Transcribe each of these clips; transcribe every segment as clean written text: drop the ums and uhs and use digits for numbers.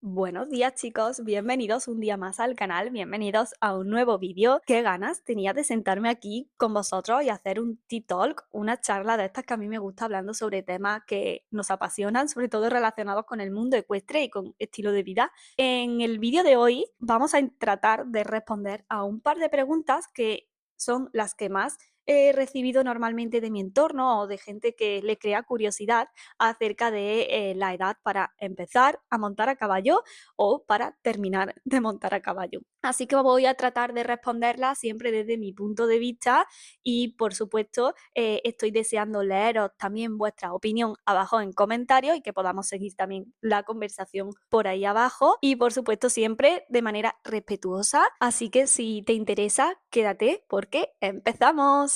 Buenos días chicos, bienvenidos un día más al canal, bienvenidos a un nuevo vídeo. Qué ganas tenía de sentarme aquí con vosotros y hacer un tea talk, una charla de estas que a mí me gusta hablando sobre temas que nos apasionan, sobre todo relacionados con el mundo ecuestre y con estilo de vida. En el vídeo de hoy vamos a tratar de responder a un par de preguntas que son las que más he recibido normalmente de mi entorno o de gente que le crea curiosidad acerca de la edad para empezar a montar a caballo o para terminar de montar a caballo. Así que voy a tratar de responderla siempre desde mi punto de vista y por supuesto estoy deseando leeros también vuestra opinión abajo en comentarios y que podamos seguir también la conversación por ahí abajo y por supuesto siempre de manera respetuosa. Así que si te interesa, quédate porque empezamos.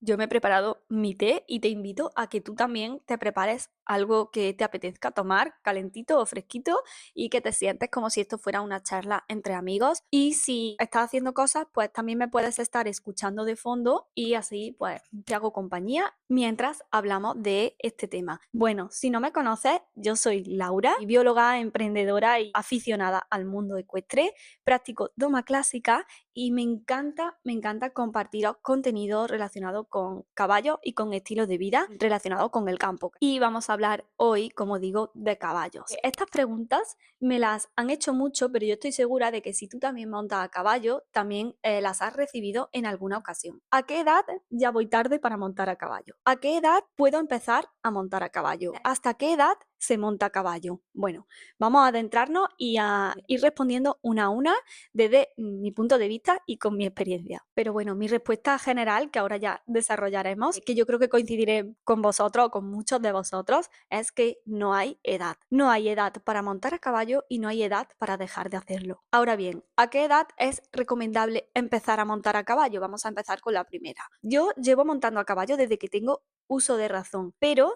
Yo me he preparado mi té y te invito a que tú también te prepares algo que te apetezca tomar, calentito o fresquito, y que te sientes como si esto fuera una charla entre amigos. Y si estás haciendo cosas, pues también me puedes estar escuchando de fondo y así pues te hago compañía mientras hablamos de este tema. Bueno, si no me conoces, yo soy Laura, bióloga, emprendedora y aficionada al mundo ecuestre. Practico doma clásica y me encanta compartiros contenido relacionado con caballos y con estilos de vida relacionado con el campo. Y vamos a hablar hoy, como digo, de caballos. Estas preguntas me las han hecho mucho, pero yo estoy segura de que si tú también montas a caballo, también las has recibido en alguna ocasión. ¿A qué edad ya voy tarde para montar a caballo? ¿A qué edad puedo empezar a montar a caballo? ¿Hasta qué edad se monta a caballo? Bueno, vamos a adentrarnos y a ir respondiendo una a una desde mi punto de vista y con mi experiencia. Pero bueno, mi respuesta general, que ahora ya desarrollaremos, que yo creo que coincidiré con vosotros o con muchos de vosotros, es que no hay edad. No hay edad para montar a caballo y no hay edad para dejar de hacerlo. Ahora bien, ¿a qué edad es recomendable empezar a montar a caballo? Vamos a empezar con la primera. Yo llevo montando a caballo desde que tengo uso de razón, pero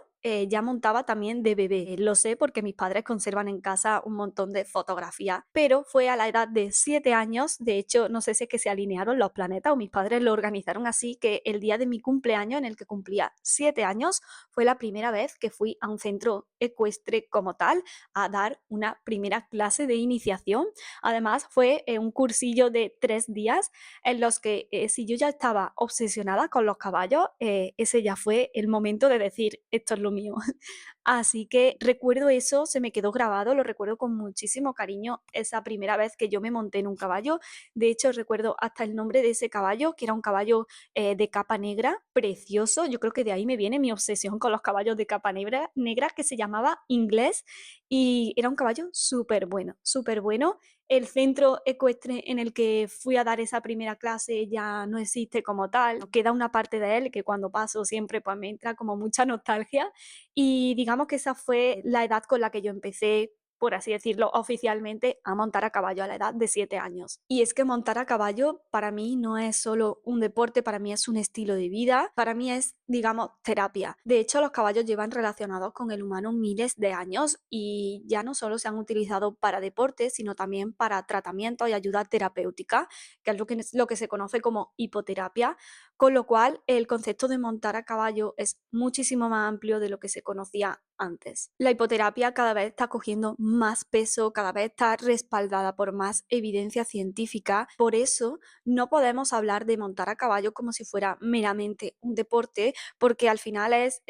ya montaba también de bebé. Lo sé porque mis padres conservan en casa un montón de fotografías, pero fue a la edad de 7 años, de hecho no sé si es que se alinearon los planetas o mis padres lo organizaron así, que el día de mi cumpleaños en el que cumplía 7 años fue la primera vez que fui a un centro ecuestre como tal a dar una primera clase de iniciación. Además fue un cursillo de 3 días en los que si yo ya estaba obsesionada con los caballos, ese ya fue el momento de decir, esto es lo mío. Así que recuerdo eso, se me quedó grabado, lo recuerdo con muchísimo cariño, esa primera vez que yo me monté en un caballo. De hecho, recuerdo hasta el nombre de ese caballo, que era un caballo de capa negra, precioso. Yo creo que de ahí me viene mi obsesión con los caballos de capa negra que se llamaba Inglés y era un caballo súper bueno, súper bueno. El centro ecuestre en el que fui a dar esa primera clase ya no existe como tal. Queda una parte de él que cuando paso siempre pues me entra como mucha nostalgia y digamos que esa fue la edad con la que yo empecé, por así decirlo, oficialmente a montar a caballo a la edad de 7 años. Y es que montar a caballo para mí no es solo un deporte, para mí es un estilo de vida, para mí es, digamos, terapia. De hecho, los caballos llevan relacionados con el humano miles de años y ya no solo se han utilizado para deporte, sino también para tratamiento y ayuda terapéutica, que es lo que se conoce como hipoterapia, con lo cual el concepto de montar a caballo es muchísimo más amplio de lo que se conocía antes. La hipoterapia cada vez está cogiendo más peso, cada vez está respaldada por más evidencia científica. Por eso no podemos hablar de montar a caballo como si fuera meramente un deporte, porque al final es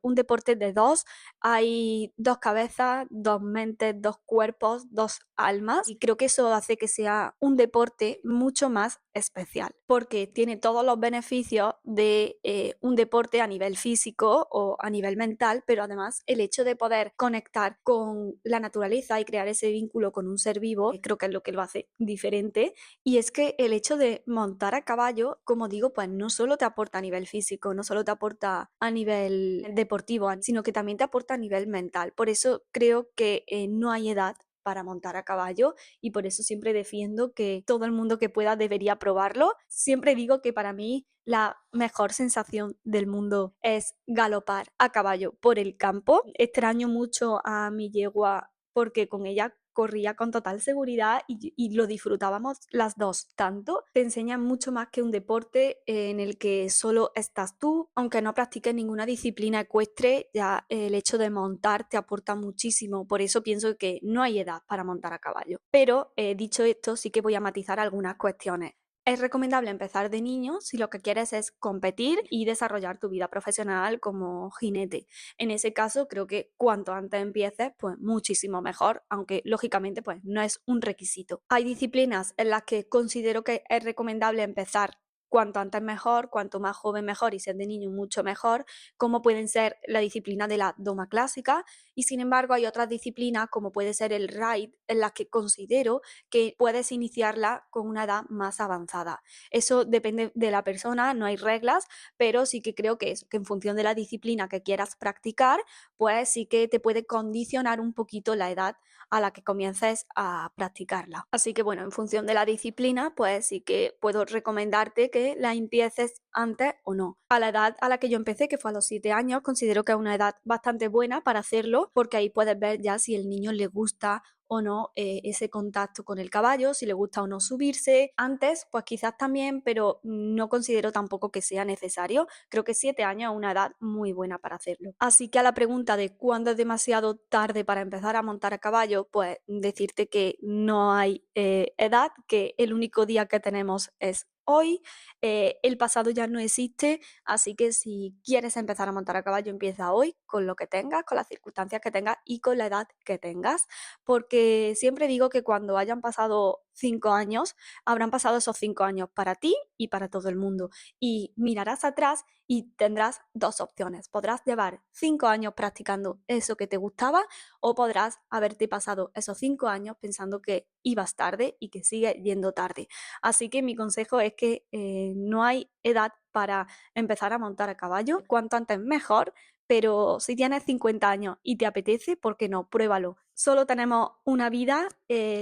un deporte de dos. Hay dos cabezas, dos mentes, dos cuerpos, dos almas y creo que eso hace que sea un deporte mucho más especial porque tiene todos los beneficios de un deporte a nivel físico o a nivel mental, pero además el hecho de poder conectar con la naturaleza y crear ese vínculo con un ser vivo, creo que es lo que lo hace diferente. Y es que el hecho de montar a caballo, como digo, pues no solo te aporta a nivel físico, no solo te aporta a nivel deportivo, sino que también te aporta a nivel mental. Por eso creo que no hay edad para montar a caballo y por eso siempre defiendo que todo el mundo que pueda debería probarlo. Siempre digo que para mí la mejor sensación del mundo es galopar a caballo por el campo. Extraño mucho a mi yegua porque con ella corría con total seguridad y lo disfrutábamos las dos tanto. Te enseñan mucho más que un deporte en el que solo estás tú, aunque no practiques ninguna disciplina ecuestre, ya el hecho de montar te aporta muchísimo, por eso pienso que no hay edad para montar a caballo. Pero dicho esto, sí que voy a matizar algunas cuestiones. Es recomendable empezar de niño si lo que quieres es competir y desarrollar tu vida profesional como jinete. En ese caso, creo que cuanto antes empieces, pues muchísimo mejor, aunque lógicamente pues no es un requisito. Hay disciplinas en las que considero que es recomendable empezar cuanto antes mejor, cuanto más joven mejor y ser de niño mucho mejor, como pueden ser la disciplina de la doma clásica, y sin embargo hay otras disciplinas como puede ser el ride en las que considero que puedes iniciarla con una edad más avanzada. Eso depende de la persona, no hay reglas, pero sí que creo que eso, que en función de la disciplina que quieras practicar, pues sí que te puede condicionar un poquito la edad a la que comiences a practicarla. Así que bueno, en función de la disciplina, pues sí que puedo recomendarte que la empieces antes o no. A la edad a la que yo empecé, que fue a los 7 años, considero que es una edad bastante buena para hacerlo, porque ahí puedes ver ya si el niño le gusta o no ese contacto con el caballo, si le gusta o no subirse. Antes, pues quizás también, pero no considero tampoco que sea necesario. Creo que 7 años es una edad muy buena para hacerlo. Así que a la pregunta de cuándo es demasiado tarde para empezar a montar a caballo, pues decirte que no hay edad, que el único día que tenemos es hoy, el pasado ya no existe, así que si quieres empezar a montar a caballo, empieza hoy con lo que tengas, con las circunstancias que tengas y con la edad que tengas, porque siempre digo que cuando hayan pasado 5 años, habrán pasado esos 5 años para ti y para todo el mundo. Y mirarás atrás y tendrás dos opciones. Podrás llevar 5 años practicando eso que te gustaba o podrás haberte pasado esos 5 años pensando que ibas tarde y que sigues yendo tarde. Así que mi consejo es que no hay edad para empezar a montar a caballo. Cuanto antes mejor, pero si tienes 50 años y te apetece, ¿por qué no? Pruébalo. Solo tenemos una vida,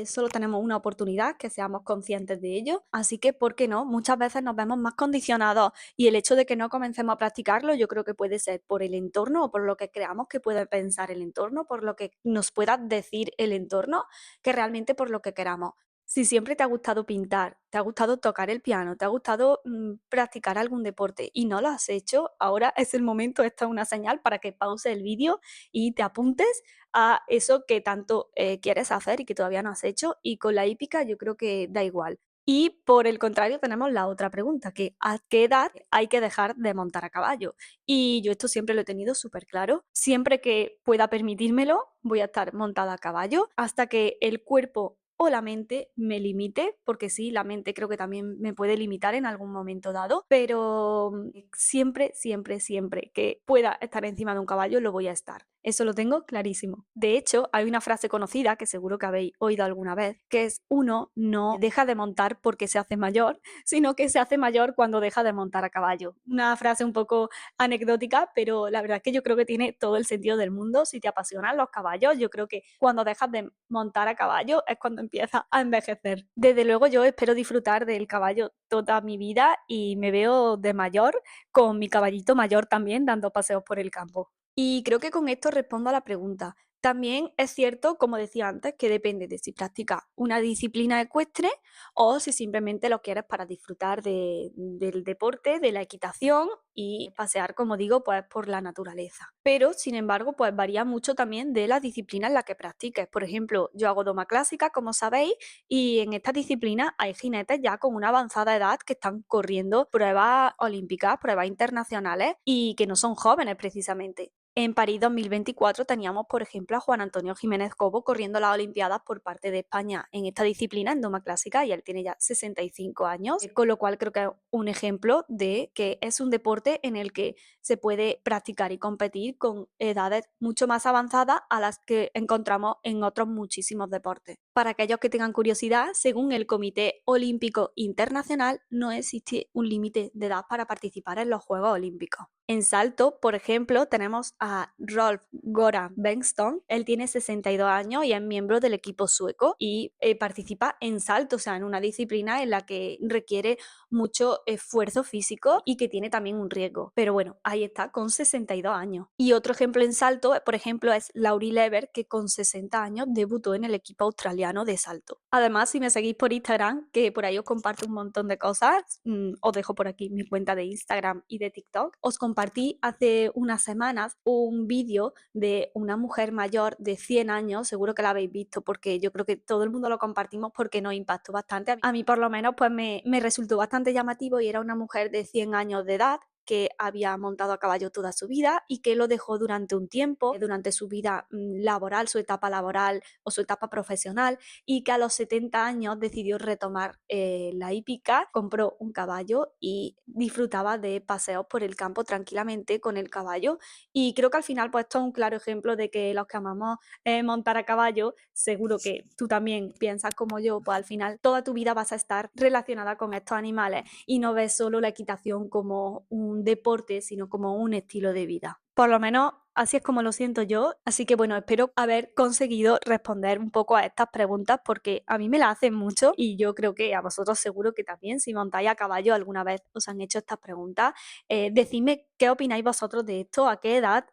solo tenemos una oportunidad, que seamos conscientes de ello. Así que, ¿por qué no? Muchas veces nos vemos más condicionados y el hecho de que no comencemos a practicarlo, yo creo que puede ser por el entorno o por lo que creamos que puede pensar el entorno, por lo que nos pueda decir el entorno, que realmente por lo que queramos. Si siempre te ha gustado pintar, te ha gustado tocar el piano, te ha gustado practicar algún deporte y no lo has hecho, ahora es el momento, esta es una señal para que pause el vídeo y te apuntes a eso que tanto quieres hacer y que todavía no has hecho, y con la hípica yo creo que da igual. Y por el contrario tenemos la otra pregunta, que ¿a qué edad hay que dejar de montar a caballo? Y yo esto siempre lo he tenido súper claro. Siempre que pueda permitírmelo, voy a estar montada a caballo hasta que el cuerpo o la mente me limite, porque sí, la mente creo que también me puede limitar en algún momento dado, pero siempre, siempre, siempre que pueda estar encima de un caballo lo voy a estar. Eso lo tengo clarísimo. De hecho, hay una frase conocida que seguro que habéis oído alguna vez, que es: uno no deja de montar porque se hace mayor, sino que se hace mayor cuando deja de montar a caballo. Una frase un poco anecdótica, pero la verdad es que yo creo que tiene todo el sentido del mundo. Si te apasionan los caballos, yo creo que cuando dejas de montar a caballo es cuando empiezas a envejecer. Desde luego yo espero disfrutar del caballo toda mi vida y me veo de mayor con mi caballito mayor también dando paseos por el campo. Y creo que con esto respondo a la pregunta. También es cierto, como decía antes, que depende de si practicas una disciplina ecuestre o si simplemente lo quieres para disfrutar del deporte, de la equitación y pasear, como digo, pues por la naturaleza. Pero, sin embargo, pues varía mucho también de la disciplina en la que practiques. Por ejemplo, yo hago doma clásica, como sabéis, y en esta disciplina hay jinetes ya con una avanzada edad que están corriendo pruebas olímpicas, pruebas internacionales y que no son jóvenes precisamente. En París 2024 teníamos, por ejemplo, a Juan Antonio Jiménez Cobo corriendo las Olimpiadas por parte de España en esta disciplina, en doma clásica, y él tiene ya 65 años, con lo cual creo que es un ejemplo de que es un deporte en el que se puede practicar y competir con edades mucho más avanzadas a las que encontramos en otros muchísimos deportes. Para aquellos que tengan curiosidad, según el Comité Olímpico Internacional, no existe un límite de edad para participar en los Juegos Olímpicos. En salto, por ejemplo, tenemos a Rolf Goran Bengtsson. Él tiene 62 años y es miembro del equipo sueco y participa en salto, o sea, en una disciplina en la que requiere mucho esfuerzo físico y que tiene también un riesgo. Pero bueno, ahí está, con 62 años. Y otro ejemplo en salto, por ejemplo, es Laurie Lever, que con 60 años debutó en el equipo australiano de salto. Además, si me seguís por Instagram, que por ahí os comparto un montón de cosas, os dejo por aquí mi cuenta de Instagram y de TikTok, os compartí hace unas semanas un vídeo de una mujer mayor de 100 años, seguro que la habéis visto porque yo creo que todo el mundo lo compartimos porque nos impactó bastante. A mí por lo menos pues me resultó bastante llamativo y era una mujer de 100 años de edad que había montado a caballo toda su vida y que lo dejó durante un tiempo, durante su vida laboral, su etapa laboral o su etapa profesional, y que a los 70 años decidió retomar la hípica, compró un caballo y disfrutaba de paseos por el campo tranquilamente con el caballo. Y creo que al final pues esto es un claro ejemplo de que los que amamos montar a caballo, seguro que tú también piensas como yo, pues al final toda tu vida vas a estar relacionada con estos animales y no ves solo la equitación como un deporte, sino como un estilo de vida. Por lo menos así es como lo siento yo. Así que bueno, espero haber conseguido responder un poco a estas preguntas porque a mí me las hacen mucho y yo creo que a vosotros seguro que también, si montáis a caballo alguna vez os han hecho estas preguntas. Decidme qué opináis vosotros de esto, a qué edad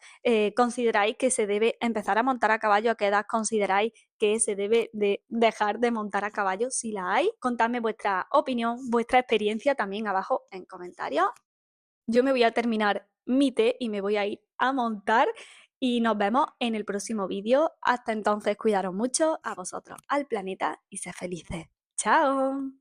consideráis que se debe empezar a montar a caballo, a qué edad consideráis que se debe de dejar de montar a caballo, si la hay. Contadme vuestra opinión, vuestra experiencia también abajo en comentarios. Yo me voy a terminar mi té y me voy a ir a montar y nos vemos en el próximo vídeo. Hasta entonces, cuidaros mucho a vosotros, al planeta y sed felices. ¡Chao!